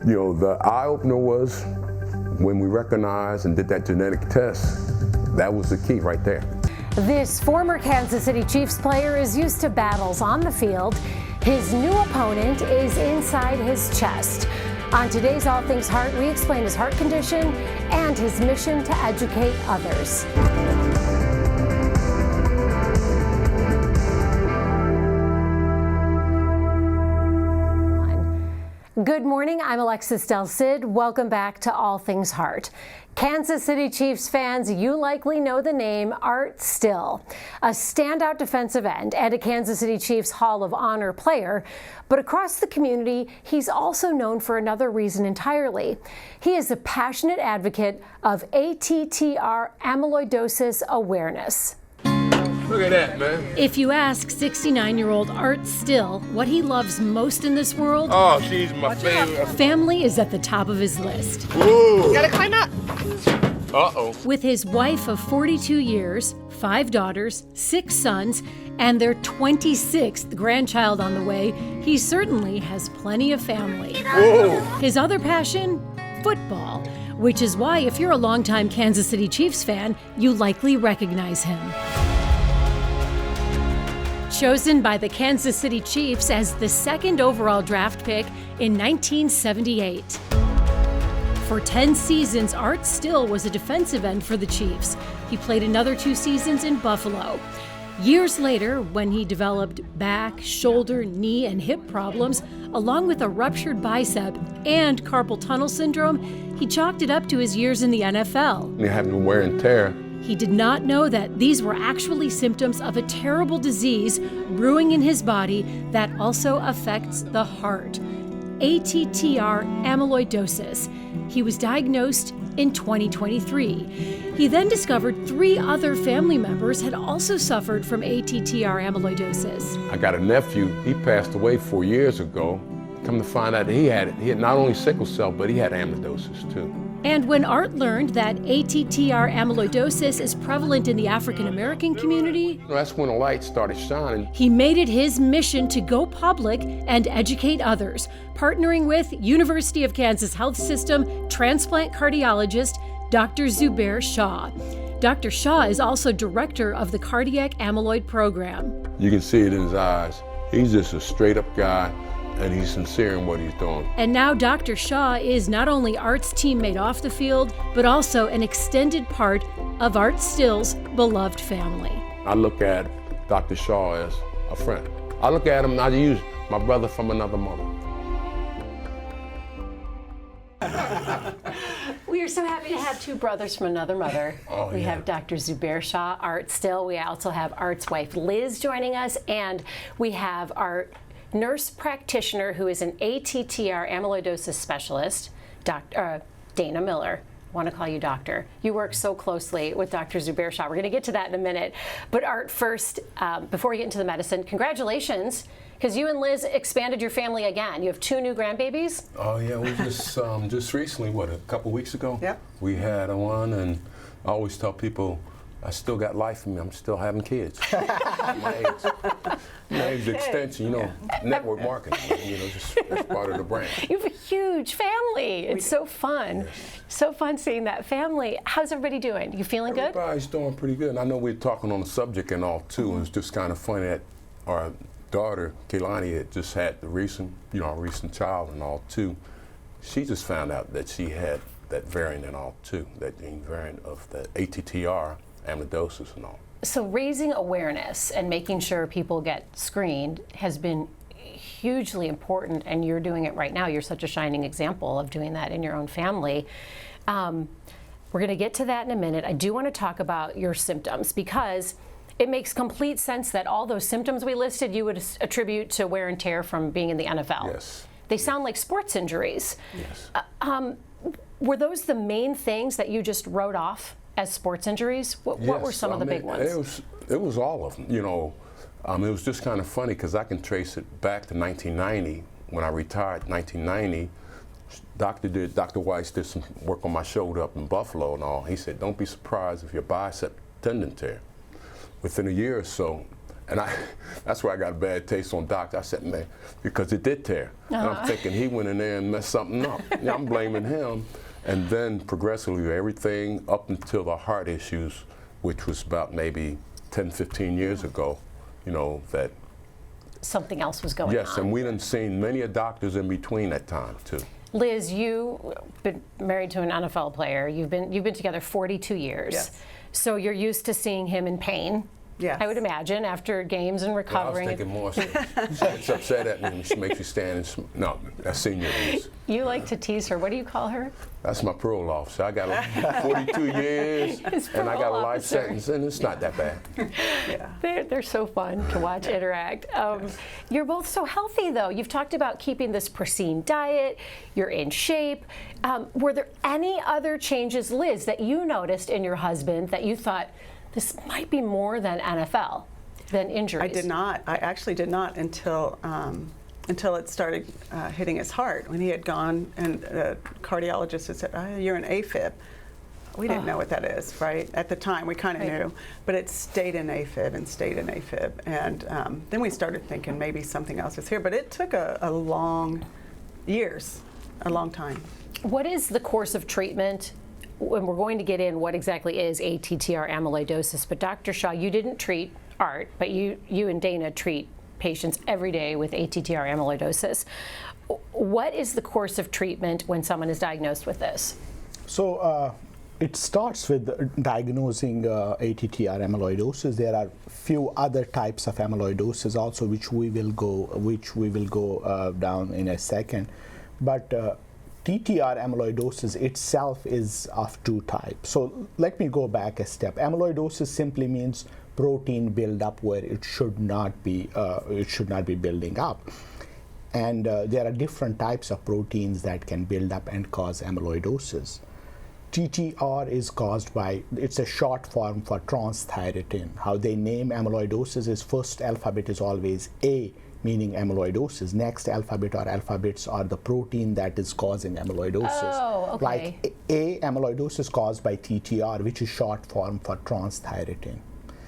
You know, the eye-opener was when we recognized and did that genetic test. That was the key right there. This former Kansas City Chiefs player is used to battles on the field. His new opponent is inside his chest. On today's All Things Heart, we explain his heart condition and his mission to educate others. Good morning, I'm Alexis Del Cid. Welcome back to All Things Heart. Kansas City Chiefs fans, you likely know the name Art Still, a standout defensive end and a Kansas City Chiefs Hall of Honor player. But across the community, he's also known for another reason entirely. He is a passionate advocate of ATTR amyloidosis awareness. Look at that, man. If you ask 69-year-old Art Still what he loves most in this world, Oh, she's my favorite. family is at the top of his list. Ooh. Gotta climb up. Uh-oh. With his wife of 42 years, 5 daughters, 6 sons, and their 26th grandchild on the way, he certainly has plenty of family. Whoa. His other passion? Football, which is why if you're a longtime Kansas City Chiefs fan, you likely recognize him. Chosen by the Kansas City Chiefs as the second overall draft pick in 1978. For 10 seasons, Art Still was a defensive end for the Chiefs. He played another 2 seasons in Buffalo. Years later, when he developed back, shoulder, knee, and hip problems, along with a ruptured bicep and carpal tunnel syndrome, he chalked it up to his years in the NFL. You have to wear and tear. He did not know that these were actually symptoms of a terrible disease brewing in his body that also affects the heart. ATTR amyloidosis. He was diagnosed in 2023. He then discovered 3 other family members had also suffered from ATTR amyloidosis. I got a nephew, he passed away 4 years ago. Come to find out that he had not only sickle cell, but he had amyloidosis too. And when Art learned that ATTR amyloidosis is prevalent in the African American community, That's when the light started shining. he made it his mission to go public and educate others, partnering with University of Kansas Health System transplant cardiologist Dr. Zubair Shaw. Dr. Shaw is also director of the Cardiac Amyloid Program. You can see it in his eyes. He's just a straight up guy, and he's sincere in what he's doing. And now Dr. Shaw is not only Art's teammate off the field, but also an extended part of Art Still's beloved family. I look at Dr. Shaw as a friend. I look at him and I use my brother from another mother. We are so happy to have 2 brothers from another mother. We have Dr. Zubair Shaw, Art Still. We also have Art's wife, Liz, joining us. And we have our nurse practitioner who is an ATTR amyloidosis specialist, Dr. Dana Miller. I want to call you doctor. You work so closely with Dr. Zubair Shaw. We're going to get to that in a minute. But Art, first, before we get into the medicine, congratulations, because you and Liz expanded your family again. You have 2 new grandbabies? Oh yeah, we just recently, a couple weeks ago? Yep. We had one, and I always tell people, I still got life in me. I'm still having kids. My age extension, network marketing, just that's part of the brand. You have a huge family. It's so fun. Yes. So fun seeing that family. How's everybody doing? You feeling good? Everybody's doing pretty good. And I know we're talking on the subject and all too, and it's just kind of funny that our daughter, Kehlani, had just had the recent child and all too. She just found out that she had that variant and all too, that gene variant of the ATTR amyloidosis and all. So raising awareness and making sure people get screened has been hugely important, and you're doing it right now. You're such a shining example of doing that in your own family. We're going to get to that in a minute. I do want to talk about your symptoms, because it makes complete sense that all those symptoms we listed you would attribute to wear and tear from being in the NFL. Yes. They sound like sports injuries. Yes. Were those the main things that you just wrote off as sports injuries? What were some of the big ones? It was all of them. It was just kind of funny because I can trace it back to 1990 when I retired. 1990, Dr. Weiss did some work on my shoulder up in Buffalo and all. He said, "Don't be surprised if your bicep tendon tear within a year or so." And that's why I got a bad taste on doctor. I said, man, because it did tear. And I'm thinking he went in there and messed something up. Yeah, I'm blaming him. And then progressively, everything up until the heart issues, which was about maybe 10, 15 years ago, that something else was going on. Yes, and we done seen many doctors in between that time too. Liz, you've been married to an NFL player. You've been together 42 years. Yes. So you're used to seeing him in pain. Yes. I would imagine after games and recovering. Well, I was thinking more. She gets upset at me and she makes you stand and no, that's senior abuse. You like to tease her. What do you call her? That's my parole officer. I got 42 years and I got a life sentence, and it's not that bad. Yeah. They're so fun to watch interact. You're both so healthy, though. You've talked about keeping this pristine diet. You're in shape. Were there any other changes, Liz, that you noticed in your husband that you thought, this might be more than NFL, than injuries? I did not. I actually did not until it started hitting his heart. When he had gone and the cardiologist had said, oh, you're an AFib. We didn't know what that is, right? At the time, we kind of knew, but it stayed in AFib and stayed in AFib. And then we started thinking maybe something else is here, but it took a long time. What is the course of treatment? And we're going to get in what exactly is ATTR amyloidosis, but Dr. Shaw, you didn't treat Art, but you and Dana treat patients every day with ATTR amyloidosis. What is the course of treatment when someone is diagnosed with this? So it starts with diagnosing ATTR amyloidosis. There are few other types of amyloidosis also, which we will go down in a second, but TTR amyloidosis itself is of two types. So let me go back a step. Amyloidosis simply means protein buildup where it should not be building up. And there are different types of proteins that can build up and cause amyloidosis. TTR is caused by, it's a short form for transthyretin. How they name amyloidosis is first alphabet is always A, meaning amyloidosis. Next alphabet or alphabets are the protein that is causing amyloidosis. Oh, okay. Like A, amyloidosis caused by TTR, which is short form for transthyretin.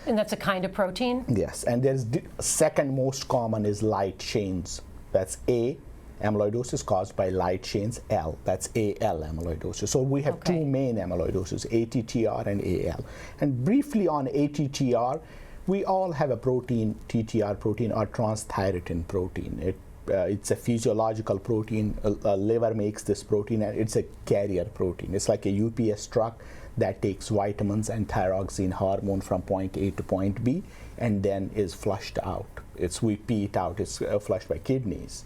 And that's a kind of protein? Yes, and there's second most common is light chains. That's A, amyloidosis caused by light chains. L, that's AL amyloidosis. So we have two main amyloidoses, ATTR and AL. And briefly on ATTR, we all have a protein, TTR protein or transthyretin protein. It's a physiological protein. Liver makes this protein, and it's a carrier protein. It's like a UPS truck that takes vitamins and thyroxine hormone from point A to point B and then is flushed out. We pee it out, it's flushed by kidneys.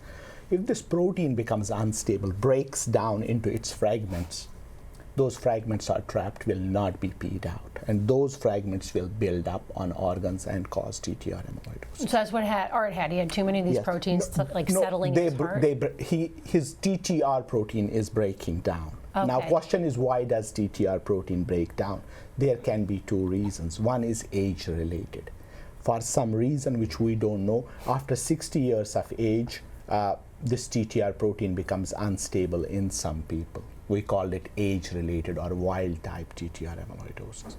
If this protein becomes unstable, breaks down into its fragments, those fragments are trapped, will not be peed out. And those fragments will build up on organs and cause TTR amyloidosis. So that's what Art had. He had too many of these proteins settling in his heart? His TTR protein is breaking down. Okay. Now, question is, why does TTR protein break down? There can be two reasons. One is age-related. For some reason which we don't know, after 60 years of age, this TTR protein becomes unstable in some people. We call it age-related or wild-type TTR amyloidosis.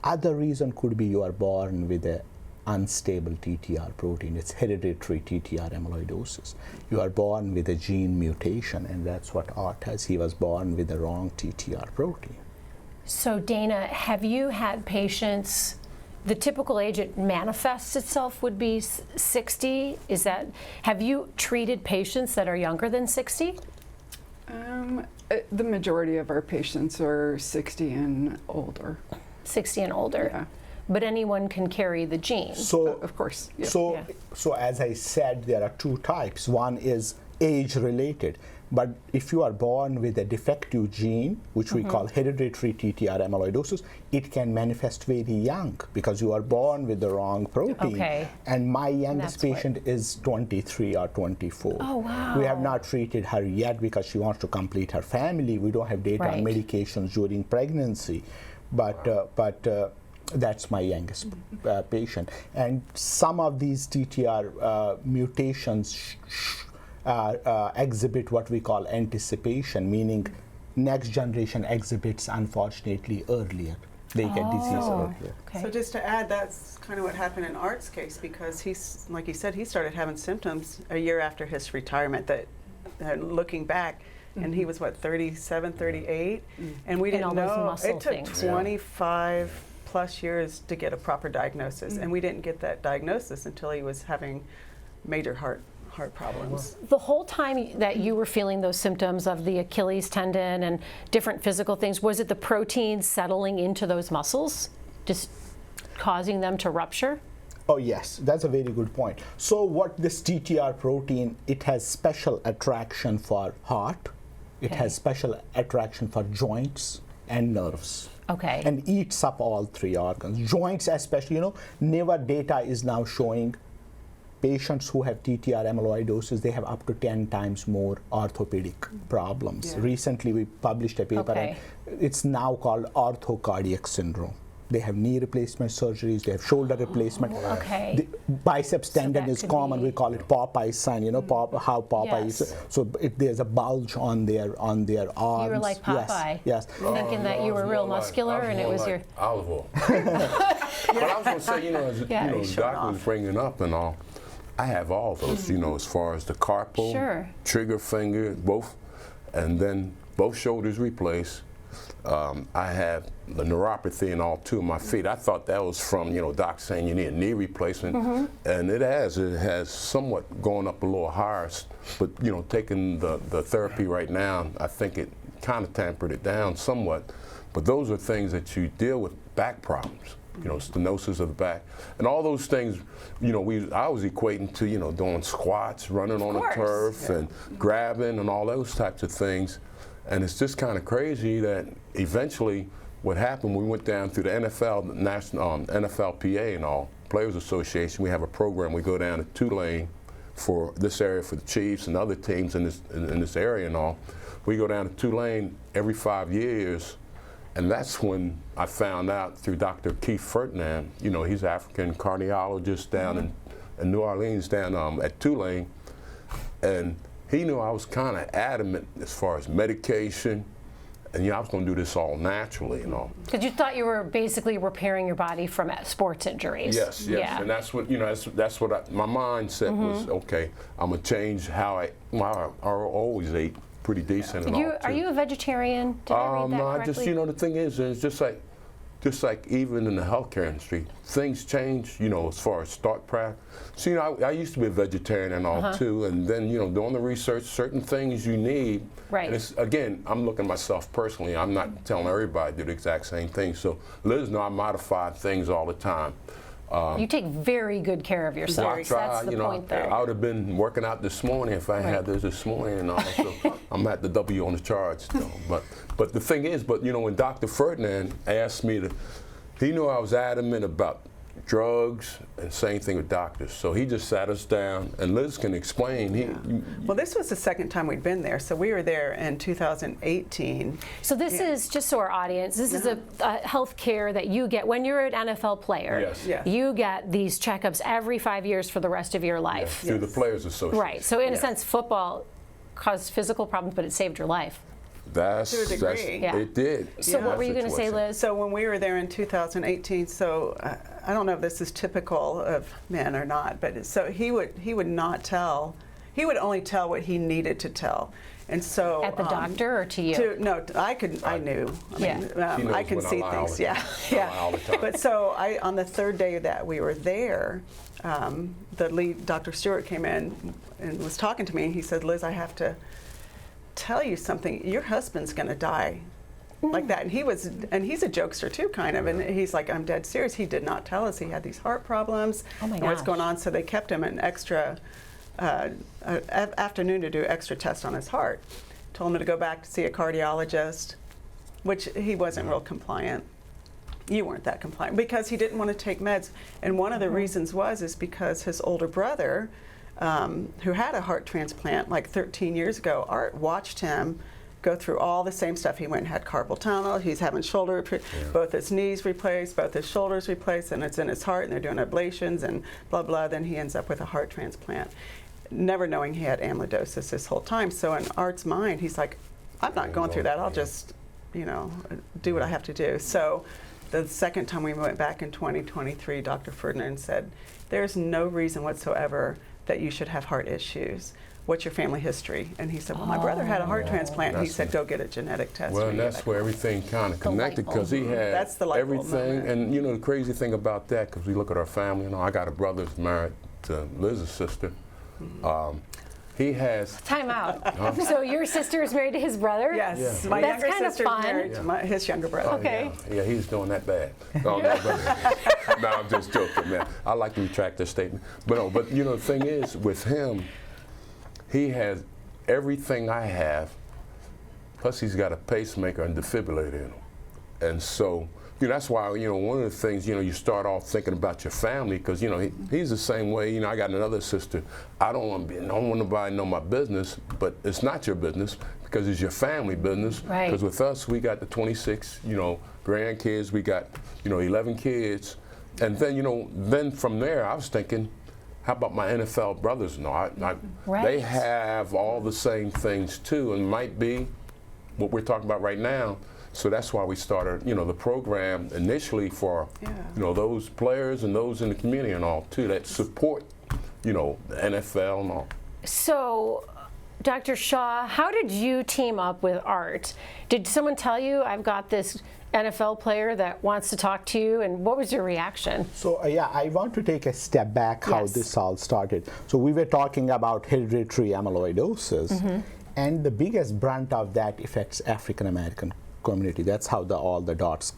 Other reason could be you are born with an unstable TTR protein. It's hereditary TTR amyloidosis. You are born with a gene mutation, and that's what Art has. He was born with the wrong TTR protein. So Dana, have you had patients, the typical age it manifests itself would be 60? Have you treated patients that are younger than 60? The majority of our patients are 60 and older. 60 and older. Yeah. But anyone can carry the gene. So, of course. Yeah. So as I said, there are two types. One is age-related. But if you are born with a defective gene, which we call hereditary TTR amyloidosis, it can manifest very young because you are born with the wrong protein. Okay. And my youngest patient is 23 or 24. Oh, wow. We have not treated her yet because she wants to complete her family. We don't have data on medications during pregnancy. But that's my youngest patient. And some of these TTR mutations exhibit what we call anticipation, meaning next generation exhibits unfortunately earlier. they get disease earlier. Okay. So just to add, that's kind of what happened in Art's case, because he's, like he said, he started having symptoms a year after his retirement that, looking back, and he was what, 37, 38? And we didn't all those know. muscle It took things. 25 plus years to get a proper diagnosis, and we didn't get that diagnosis until he was having major heart problems. The whole time that you were feeling those symptoms of the Achilles tendon and different physical things, was it the protein settling into those muscles, just causing them to rupture? Oh yes, that's a very good point. So what this TTR protein, it has special attraction for heart, it Okay. has special attraction for joints and nerves. Okay. And eats up all three organs. Joints especially, newer data is now showing patients who have TTR amyloidosis, they have up to 10 times more orthopedic problems. Yeah. Recently we published a paper, Okay. and it's now called orthocardiac syndrome. They have knee replacement surgeries, they have shoulder replacement. Okay. The biceps tendon that is could common, be- we call it Popeye's son, how Popeye Yes. is. So there's a bulge on their arms. You were like Yes, Popeye. yes. Thinking that you were real muscular and it was your... olive oil. But I was going to say, as Yeah. the He's showing doctor was off. bringing up and all, I have all those, as far as the carpal, Sure. trigger finger, both, and then both shoulders replaced. I have the neuropathy in all two of my feet. I thought that was from, doc saying you need a knee replacement, and it has somewhat gone up a little higher, but, taking the therapy right now, I think it kind of tempered it down somewhat. But those are things that you deal with back problems, stenosis of the back, and all those things, I was equating to, doing squats, running on the course. turf, and grabbing and all those types of things. And it's just kind of crazy that eventually what happened, we went down through the NFL, the national NFLPA and all, Players Association. We have a program. We go down to Tulane for this area for the Chiefs and other teams in this area and all. We go down to Tulane every 5 years, and that's when I found out through Dr. Keith Ferdinand. He's an African cardiologist down in New Orleans, down at Tulane, and he knew I was kind of adamant as far as medication, and I was going to do this all naturally and all. Because you thought you were basically repairing your body from sports injuries. Yes, Yeah. and that's what that's what my mindset was. Okay, I'm gonna change how I always ate pretty decent and all. Are you a vegetarian? Did I read that no, I correctly? just the thing is, it's just like even in the healthcare industry, things change, as far as thought practice. So, I used to be a vegetarian and all too, and then, doing the research, certain things you need. Right. And it's, again, I'm looking at myself personally. I'm not telling everybody to do the exact same thing. So Liz knows I modify things all the time. You take very good care of yourself. I try, That's the point there. I would have been working out this morning if I had this morning and all. So I'm at the W on the charge still. But the thing is, when Dr. Ferdinand asked me he knew I was adamant about drugs, and same thing with doctors. So he just sat us down, and Liz can explain. Well, this was the second time we'd been there. So we were there in 2018. So this is, just so our audience, this is a health care that you get when you're an NFL player. Yes. Yes. You get these checkups every 5 years for the rest of your life. Through the Players Association. Right. So in a sense, football caused physical problems, but it saved your life. To a degree. Yeah. It did. So what were you going to say, Situation. Liz? So when we were there in 2018, so I don't know if this is typical of men or not, but so he would not tell. He would only tell what he needed to tell, and so At the doctor or to you? No, I knew. Yeah. She knows I can when I see lie all things. the Yeah, time. yeah. I lie all the time. But so on the third day that we were there, the lead, Dr. Stewart, came in and was talking to me. He said, "Liz, I have to tell you something. Your husband's going to die." Like that, and he's a jokester too, kind of, and he's like, "I'm dead serious." He did not tell us he had these heart problems. Oh my and what's gosh. going on? So they kept him an extra afternoon to do extra tests on his heart. Told him to go back to see a cardiologist, which he wasn't real compliant. You weren't that compliant because he didn't want to take meds, and one of the reasons is because his older brother, who had a heart transplant like 13 years ago, Art watched him go through all the same stuff. He went and had carpal tunnel. He's having shoulder, both his knees replaced, both his shoulders replaced, and it's in his heart, and they're doing ablations and blah, blah. Then he ends up with a heart transplant, never knowing he had amyloidosis this whole time. So in Art's mind, he's like, I'm not going through that. I'll just, do what I have to do. So the second time we went back in 2023, Dr. Ferdinand said, there's no reason whatsoever that you should have heart issues. What's your family history? And he said, well, my brother had a heart transplant. And he said, go get a genetic test. Well, and that's where everything kind of connected, because he had That's the light bulb everything. moment. And you know, the crazy thing about that, because we look at our family, you know, I got a brother who's married to Liz's sister. He has. Time out. So your sister is married to his brother? Yes, Yeah. my That's younger kind of sister's fun. married to his younger brother. Okay. Yeah, he's doing that bad. No, no, I'm just joking, man. I like to retract that statement. But no, but you know, the thing is, with him, he has everything I have, plus he's got a pacemaker and defibrillator in him. And so, you know, that's why, you know, one of the things, you know, you start off thinking about your family, because, you know, he's the same way. You know, I got another sister. I don't want nobody to know my business, but it's not your business, because it's your family business. Right. Because with us, we got the 26, you know, grandkids. We got, you know, 11 kids. And then, you know, then from there, I was thinking, how about my NFL brothers? No, Right. they have all the same things too, and might be what we're talking about right now. So that's why we started, you know, the program initially for, you know, those players and those in the community and all too, that support, you know, the NFL and all. So, Dr. Shaw, how did you team up with Art? Did someone tell you, I've got this NFL player that wants to talk to you, and what was your reaction? So yeah, I want to take a step back how Yes. this all started. So we were talking about hereditary amyloidosis, and the biggest brunt of that affects African American community. That's how all the dots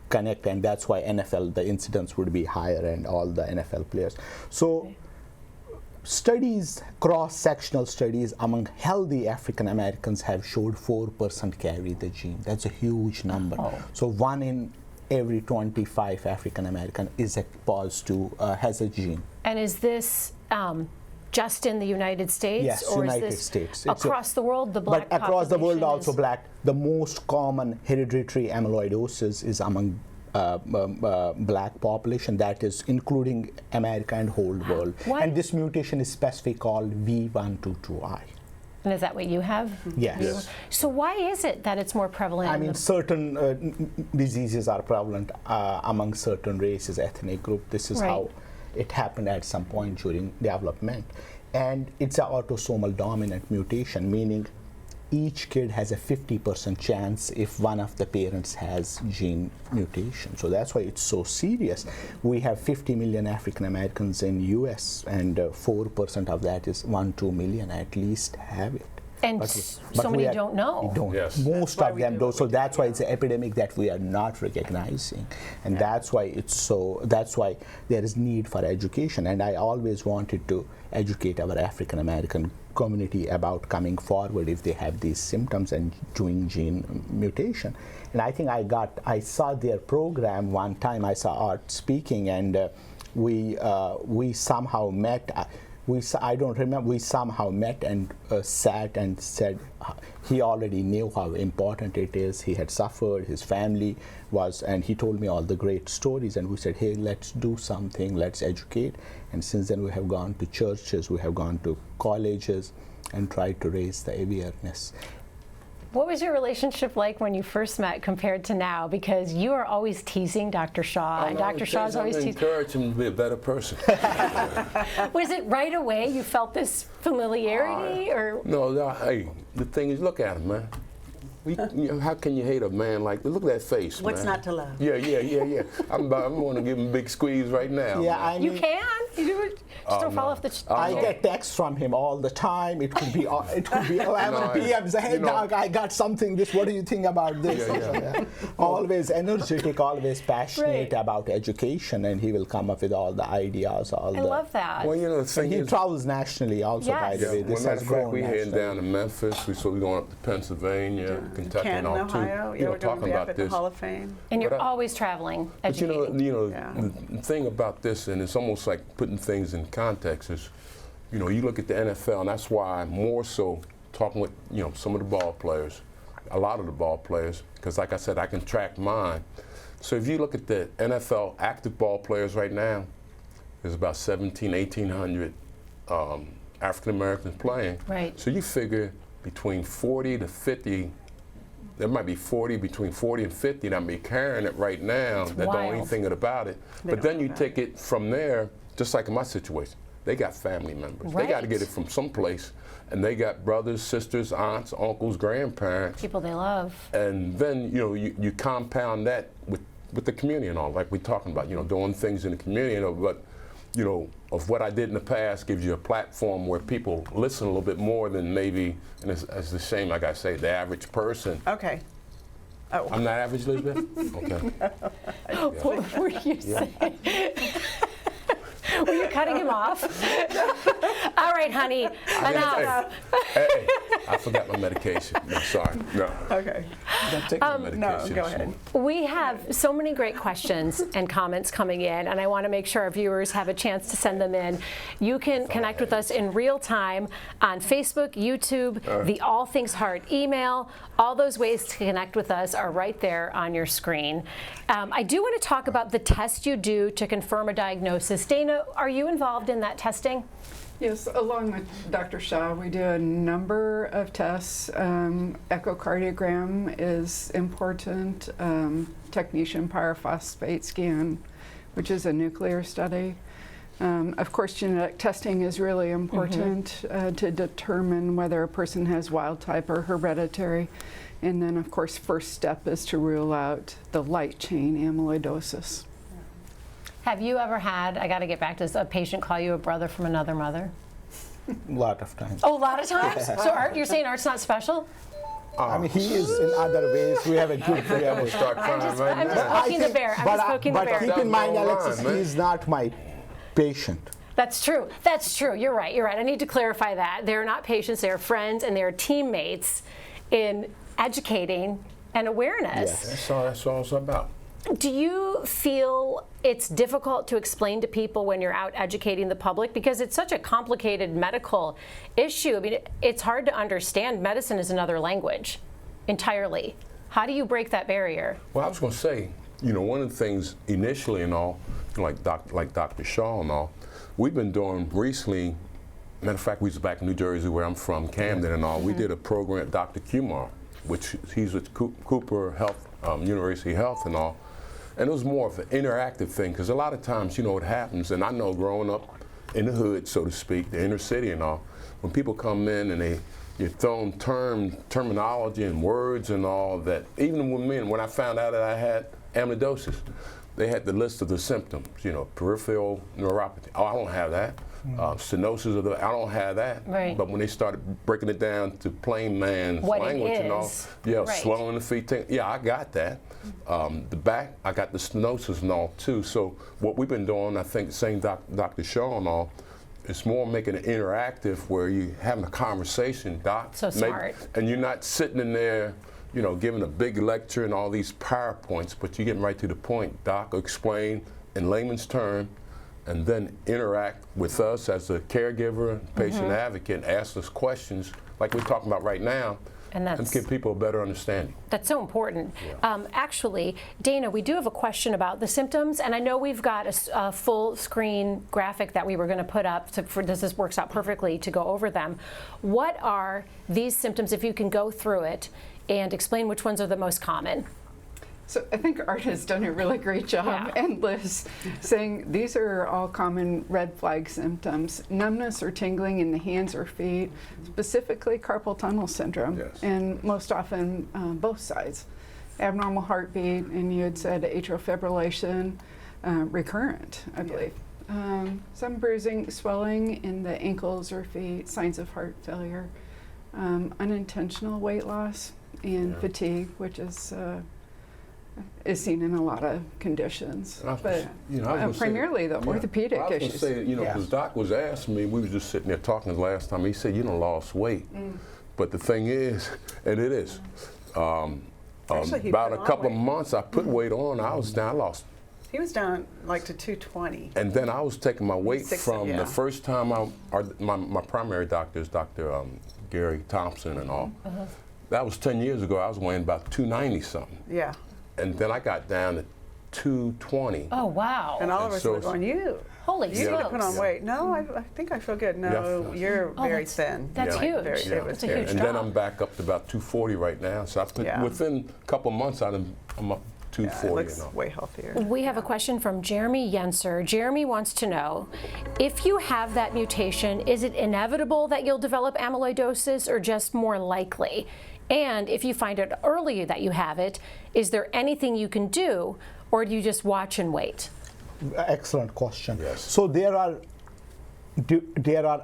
connect, and that's why NFL, the incidence would be higher and all the NFL players. So studies, cross-sectional studies among healthy African Americans have showed 4% carry the gene. That's a huge number. So 1 in every 25 African American is exposed to, has a gene. And is this just in the United States? Yes, or United is this States. Across the world, the black But across the world population also is- black. The most common hereditary amyloidosis is among black population, that is including America and whole world. What? And this mutation is specifically called V122I. And is that what you have? Yes. Yes. So why is it that it's more prevalent? I in mean, the- certain diseases are prevalent among certain races, ethnic group. This is Right. how it happened at some point during development. And it's an autosomal dominant mutation, meaning each kid has a 50% chance if one of the parents has gene mutation. So that's why it's so serious. We have 50 million African Americans in US, and 4% of that is 1-2 million at least have it. And But so we many don't know. Don't. Yes. Most why of we them do don't. what So we do, that's why it's an epidemic that we are not recognizing, and that's why it's so. That's why there is need for education. And I always wanted to educate our African American community about coming forward if they have these symptoms and doing gene mutation. And I think I saw their program one time. I saw Art speaking, and we somehow met. I don't remember, we somehow met and sat and said he already knew how important it is. He had suffered, his family was, and he told me all the great stories, and we said, hey, let's do something, let's educate. And since then we have gone to churches, we have gone to colleges and tried to raise the awareness. What was your relationship like when you first met compared to now? Because you are always teasing Dr. Shaw, and Dr. Shaw's always teasing. encourage him to be a better person. Was it right away you felt this familiarity, or? No, hey, the thing is, look at him, man. You know, how can you hate a man like that? Look at that face, What's man. not to love? Yeah. I'm going to give him a big squeeze right now. Yeah, man. I You mean, can. You do it. Just don't fall off the. I get texts from him all the time. It could be 11 p.m. Say, hey, you know- Doc, I got something. What do you think about this? Yeah. Always energetic, always passionate Right. about education, and he will come up with all the ideas. I love that. Well, you know, the thing He is, travels nationally also, by Yes. the way. well, This matter has of fact, grown we heading nationally. down to Memphis. We're going up to Pennsylvania, Kentucky, and Canton, all too. Ohio. You Yeah, know, we're going to talking be up about at the this. Hall of Fame. And you're But always traveling, But you educating. know, Yeah. the thing about this, and it's almost like putting things in context, is, you know, you look at the NFL, and that's why I'm more so talking with, you know, some of the ball players, a lot of the ball players, because like I said, I can track mine. So if you look at the NFL active ball players right now, there's about 1,800 African Americans playing. Right. So you figure between 40 to 50 there might be 40, between 40 and 50 that may be carrying it right now that don't know wild. anything about it. But then you take it from there, just like in my situation. They got family members. They got to Right. get it from someplace, and they got brothers, sisters, aunts, uncles, grandparents. People they love. And then, you know, you compound that with the community and all, like we're talking about, you know, doing things in the community, you know, but, you know, of what I did in the past gives you a platform where people listen a little bit more than maybe, and it's a shame, like I say, the average person. Okay. Oh. I'm not average, Elizabeth? Okay. What were you saying? Were you cutting him off? All right, honey, enough. Hey, I forgot my medication. I'm sorry. No. Okay. I'm taking my medication. No, go this ahead. morning. We have so many great questions and comments coming in, and I want to make sure our viewers have a chance to send them in. You can connect with us in real time on Facebook, YouTube, the All Things Heart email. All those ways to connect with us are right there on your screen. I do want to talk about the test you do to confirm a diagnosis. Dana, are you involved in that testing? Yes, along with Dr. Shaw, we do a number of tests. Echocardiogram is important, technetium pyrophosphate scan, which is a nuclear study. Of course, genetic testing is really important to determine whether a person has wild type or hereditary. And then, of course, first step is to rule out the light chain amyloidosis. Have you ever had, I got to get back to this, a patient call you a brother from another mother? A lot of times. Oh, a lot of times? So Art, you're saying Art's not special? I mean, he is in other ways. We have a good I'm start crying right I'm just now. poking the bear. I'm just poking the but bear. keep in mind, That's Alexis, the line, he is not my patient. That's true. That's true. You're right. You're right. I need to clarify that. They're not patients. They're friends and they're teammates in educating and awareness. Yes. That's all it's about. Do you feel it's difficult to explain to people when you're out educating the public? Because it's such a complicated medical issue. I mean, it's hard to understand. Medicine is another language entirely. How do you break that barrier? Well, I was going to say, you know, one of the things initially and all, like Dr. Shaw and all, we've been doing recently, matter of fact, we was back in New Jersey where I'm from, Camden and all, we did a program at Dr. Kumar, which he's with Cooper Health, University Health and all. And it was more of an interactive thing, because a lot of times, you know, what happens, and I know growing up in the hood, so to speak, the inner city and all, when people come in and you're throwing terminology and words and all that, even with me, when I found out that I had amyloidosis, they had the list of the symptoms, you know, peripheral neuropathy. Oh, I don't have that. Stenosis of the, I don't have that. Right. But when they started breaking it down to plain man's What it language and all, is. yeah, Right. swallowing the feet, yeah, I got that. The back, I got the stenosis and all too. So what we've been doing, I think, same Dr. Shaw and all, it's more making it interactive where you're having a conversation, doc. So smart. And you're not sitting in there, you know, giving a big lecture and all these PowerPoints, but you're getting right to the point. Doc will explain in layman's term and then interact with us as a caregiver, patient advocate, and ask us questions like we're talking about right now, And that's give people a better understanding. That's so important. Actually, Dana, we do have a question about the symptoms, and I know we've got a full screen graphic that we were going to put up this works out perfectly to go over them. What are these symptoms, if you can go through it and explain which ones are the most common? So I think Art has done a really great job, Yeah. and Liz, saying these are all common red flag symptoms. Numbness or tingling in the hands or feet, specifically carpal tunnel syndrome, Yes. and most often both sides. Abnormal heartbeat, and you had said atrial fibrillation, recurrent, I believe. Some bruising, swelling in the ankles or feet, signs of heart failure, unintentional weight loss, and fatigue, which is seen in a lot of conditions, but primarily the orthopedic I was issues. going to say, you know, because Doc was asking me, we was just sitting there talking the last time, he said, you done lost weight. But the thing is, and it is, Actually, he about put a on couple of weight. months, I put weight on, I was down, I lost. He was down like to 220. And then I was taking my weight from yeah. the first time my primary doctor is Dr. Gary Thompson and all. That was 10 years ago, I was weighing about 290 something. Yeah. And then I got down to 220. Oh, wow. And all of And us so were it's- going, you Holy need to smokes. put on weight. No, I think I feel good. No, Yeah. you're Oh, very that's- thin. that's Like, huge. very- Yeah. It was That's a huge And drop. then I'm back up to about 240 right now. So Yeah. within a couple months, I'm up Yeah, 240. it looks and all. way healthier. We have a question from Jeremy Yenser. Jeremy wants to know, if you have that mutation, is it inevitable that you'll develop amyloidosis or just more likely? And if you find it early that you have it, is there anything you can do, or do you just watch and wait? Excellent question. Yes. So there are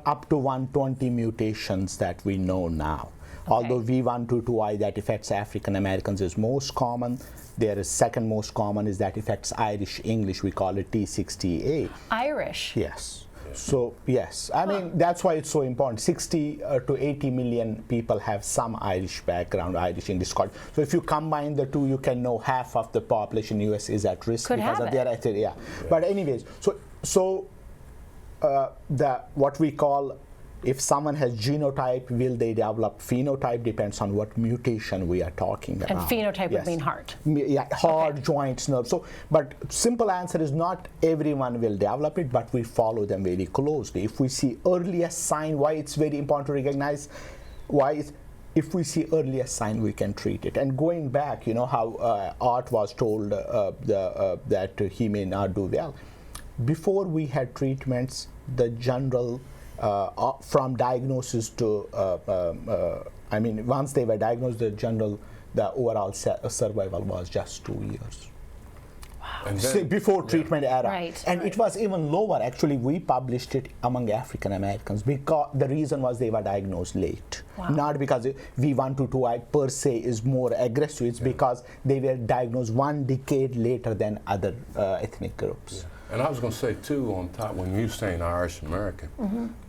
up to 120 mutations that we know now. Although V122I that affects African Americans is most common, there is second most common is that affects Irish English. We call it T60A. Irish. Yes. So yes, I mean that's why it's so important. 60 to 80 million people have some Irish background, Irish English culture. So if you combine the two, you can know half of the population in US is at risk Could because have of their ethnicity. Yeah. But anyways, the what we call, if someone has genotype, will they develop phenotype? Depends on what mutation we are talking about. And phenotype would Yes. mean heart. Yeah, heart, joints, nerves. So, but simple answer is not everyone will develop it, but we follow them very closely. If we see earliest sign, why it's very important to recognize, if we see earliest sign, we can treat it. And going back, you know how Art was told that he may not do well. Before we had treatments, the general from diagnosis to, I mean, once they were diagnosed, the overall survival was just 2 years. And So then, before treatment era. Right. And it was even lower. Actually, we published it among African Americans because the reason was they were diagnosed late. Wow. Not because V122I per se is more aggressive, it's because they were diagnosed 1 decade later than other ethnic groups. and I was going to say too, on top, when you were saying Irish American,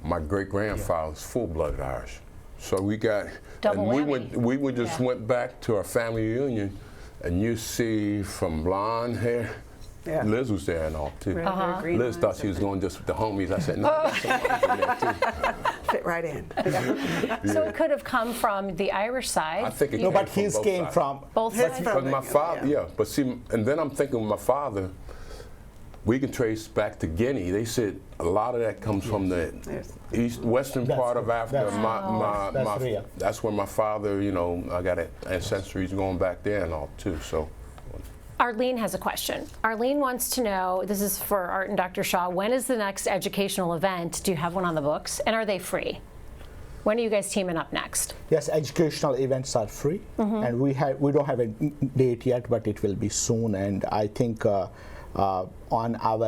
my great grandfather was full-blooded Irish. So we got, Double and whammy. we just went back to our family reunion, and you see from blonde hair, Yeah. Liz was there and all too. Red hair, green Liz eyes, thought she was going just with the homies. I said, no, there's some others in there too. fit right in. So it could have come from the Irish side. I think it No, came but from his both came sides. from Both His sides. But my father, Yeah. yeah. But see, and then I'm thinking with my father, we can trace back to Guinea. They said a lot of that comes from the Yes. western That's part of real. Africa. That's real. That's where my father, you know, I got ancestries going back there and all too. So, Arlene has a question. Arlene wants to know, this is for Art and Dr. Shaw, when is the next educational event? Do you have one on the books? And are they free? When are you guys teaming up next? Yes, educational events are free, and we don't have a date yet, but it will be soon. And I think on our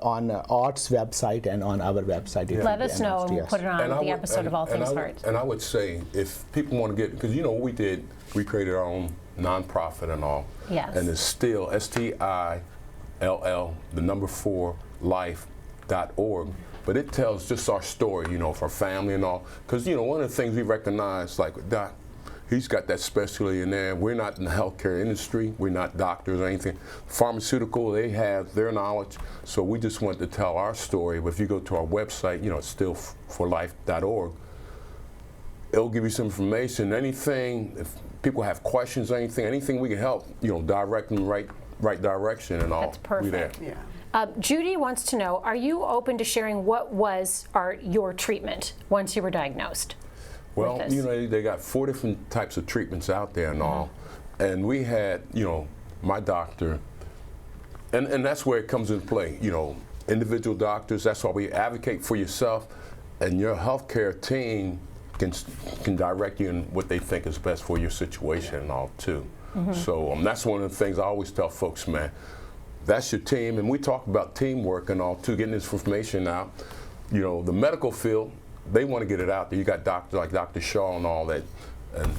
on Art's website and on our website, it will Let be us know announced, and we'll yes. put it on I the would- episode of All Things I would- Heart. And I would say, if people want to get, because you know what we did, we created our own nonprofit and all. Yes. And it's still STILL, the number 4, life.org. But it tells just our story, you know, for family and all. Because, you know, one of the things we recognize, like with Doc, he's got that specialty in there. We're not in the healthcare industry. We're not doctors or anything. Pharmaceutical, they have their knowledge. So we just want to tell our story. But if you go to our website, you know, it's still forlife.org. It'll give you some information. Anything, if people have questions or anything we can help, you know, direct them right direction and all. That's perfect. We there. Yeah. Judy wants to know, are you open to sharing what was your treatment once you were diagnosed? Well, this? you know, they got 4 different types of treatments out there and all. And we had, you know, my doctor, and that's where it comes into play, you know, individual doctors. That's why we advocate for yourself, and your healthcare team can direct you in what they think is best for your situation and all too. So that's one of the things I always tell folks, man. That's your team, and we talk about teamwork and all too, getting this information out. You know, the medical field, they want to get it out there. You got doctors like Dr. Shaw and all that,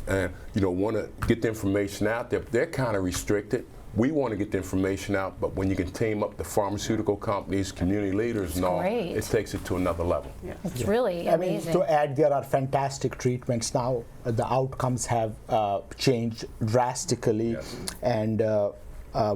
and you know, want to get the information out there. They're kind of restricted. We want to get the information out, but when you can team up the pharmaceutical companies, community leaders and all, great. it takes it to another level. Yeah. It's really I mean, amazing. to add, there are fantastic treatments now. The outcomes have changed drastically, Yes. and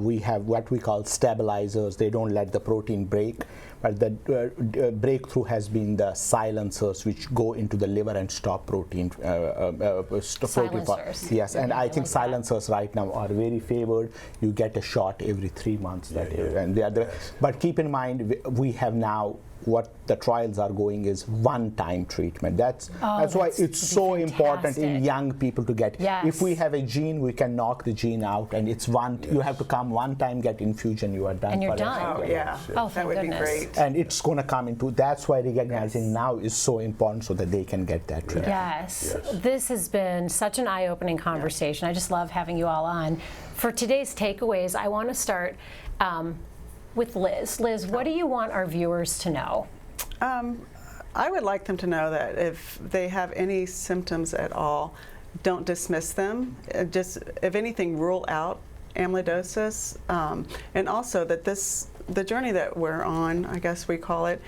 we have what we call stabilizers. They don't let the protein break. but the breakthrough has been the silencers, which go into the liver and stop protein. Silencers. Yes, and I think like silencers right now are very favored. You get a shot every 3 months. And the other, but keep in mind, we have now, what the trials are going is one-time treatment. That's why it's so important in young people to get. Yes. If we have a gene, we can knock the gene out, and it's one. You have to come one time, get infusion, you are done. And you're forever. done. Oh, yeah. Oh, that thank would goodness. be great. And it's going to come into. That's why recognizing now is so important, so that they can get that treatment. Yes. This has been such an eye-opening conversation. I just love having you all on. For today's takeaways, I want to start with Liz. Liz, what do you want our viewers to know? I would like them to know that if they have any symptoms at all, don't dismiss them. Just, if anything, rule out amyloidosis. And also that the journey that we're on, I guess we call it,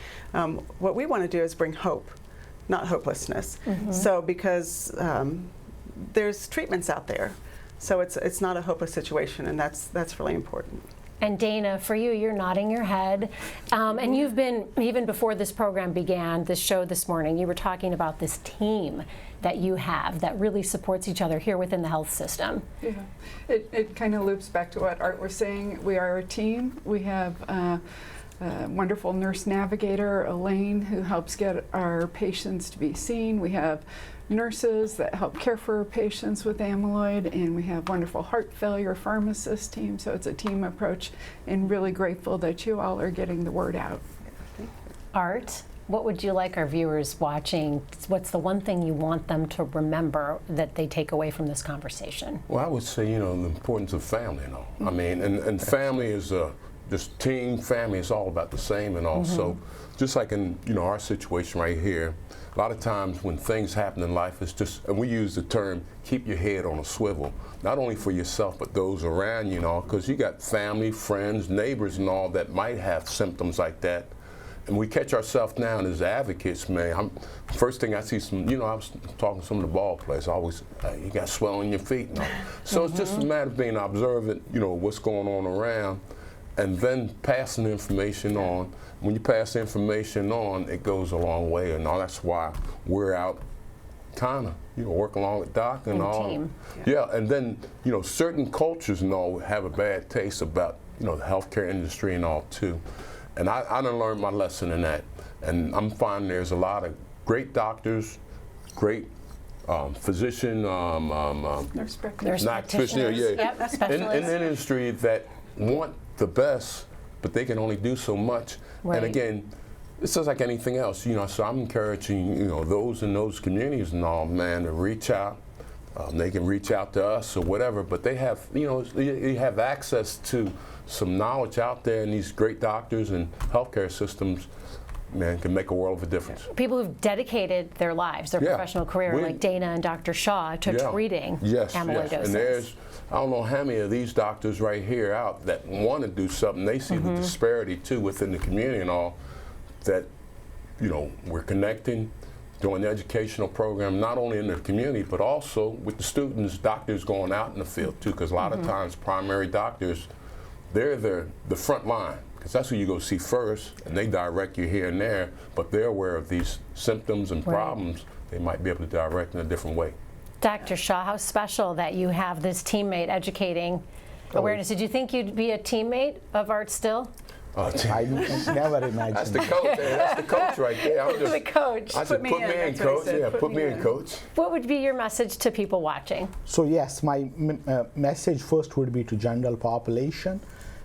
what we want to do is bring hope, not hopelessness. So because there's treatments out there, so it's not a hopeless situation, and that's really important. And Dana, for you, you're nodding your head. And you've been, even before this program began, this show this morning, you were talking about this team that you have that really supports each other here within the health system. Yeah, it kind of loops back to what Art was saying. We are a team. We have a wonderful nurse navigator, Elaine, who helps get our patients to be seen. We have nurses that help care for patients with amyloid, and we have wonderful heart failure pharmacist team. So it's a team approach, and really grateful that you all are getting the word out. Art, what would you like our viewers watching? What's the one thing you want them to remember that they take away from this conversation? Well, I would say, the importance of family and all. I mean, and family is just team, family is all about the same, and also, just like in, our situation right here, a lot of times when things happen in life, it's just, and we use the term, keep your head on a swivel, not only for yourself, but those around you, because you got family, friends, neighbors and all that might have symptoms like that. And we catch ourselves now as advocates, man. First thing I see I was talking to some of the ball players, always, you got swelling in your feet. So it's just a matter of being observant, what's going on around, and then passing the information on. When you pass the information on, it goes a long way, and all. That's why we're out kind of, working along with Doc and all. Team. Yeah, and then, certain cultures and all have a bad taste about, the healthcare industry and all too. And I done learned my lesson in that. And I'm finding there's a lot of great doctors, great physician, Nurse practitioners. Practitioners. Yep, specialists. In the industry that want the best, but they can only do so much. Right. And again, it's just like anything else, so I'm encouraging, those in those communities and all, man, to reach out. They can reach out to us or whatever, but they have, you have access to some knowledge out there, and these great doctors and healthcare systems, man, can make a world of a difference. People who've dedicated their lives, their professional career, like Dana and Dr. Shaw, to treating amyloidosis. Yes. And there's, I don't know how many of these doctors right here out that want to do something. They see the disparity too within the community and all, that, we're connecting, doing the educational program, not only in the community, but also with the students, doctors going out in the field too, because a lot of times primary doctors, they're the front line, because that's who you go see first, and they direct you here and there, but they're aware of these symptoms and problems. They might be able to direct in a different way. Dr. Shaw, how special that you have this teammate educating awareness. Did you think you'd be a teammate of Art Still? I never imagined. That's the coach. That's the coach right there. I'm just, The coach. I said, put me in, coach. Yeah, put me in, coach. What would be your message to people watching? So yes, my message first would be to general population.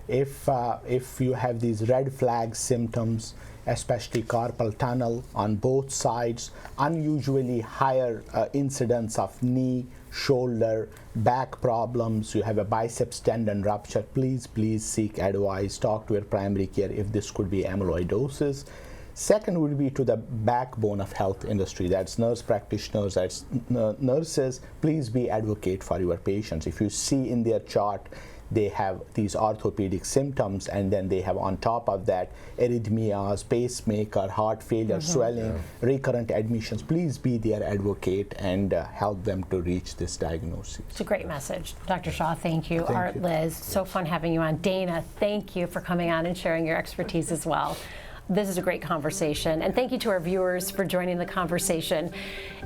If you have these red flag symptoms, especially carpal tunnel on both sides, unusually higher incidence of knee, shoulder, back problems, you have a biceps tendon rupture, please seek advice, talk to your primary care if this could be amyloidosis. Second would be to the backbone of health industry, that's nurse practitioners, that's nurses. Please be advocate for your patients. If you see in their chart they have these orthopedic symptoms, and then they have on top of that arrhythmias, pacemaker, heart failure, swelling, recurrent admissions, please be their advocate and help them to reach this diagnosis. It's a great message. Dr. Shaw, thank you. Art, Liz, so fun having you on. Dana, thank you for coming on and sharing your expertise as well. This is a great conversation, and thank you to our viewers for joining the conversation.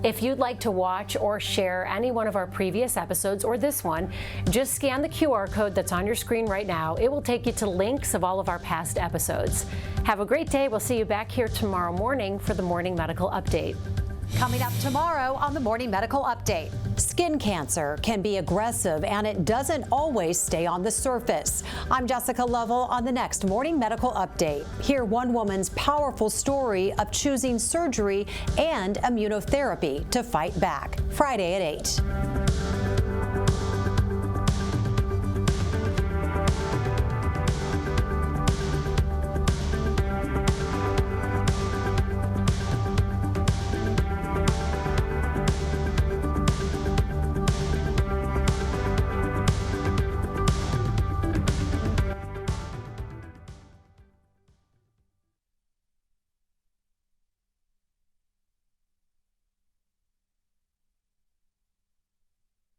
If you'd like to watch or share any one of our previous episodes or this one, just scan the QR code that's on your screen right now. It will take you to links of all of our past episodes. Have a great day. We'll see you back here tomorrow morning for the Morning Medical Update. Coming up tomorrow on the Morning Medical Update. Skin cancer can be aggressive and it doesn't always stay on the surface. I'm Jessica Lovell on the next Morning Medical Update. Hear one woman's powerful story of choosing surgery and immunotherapy to fight back. Friday at 8.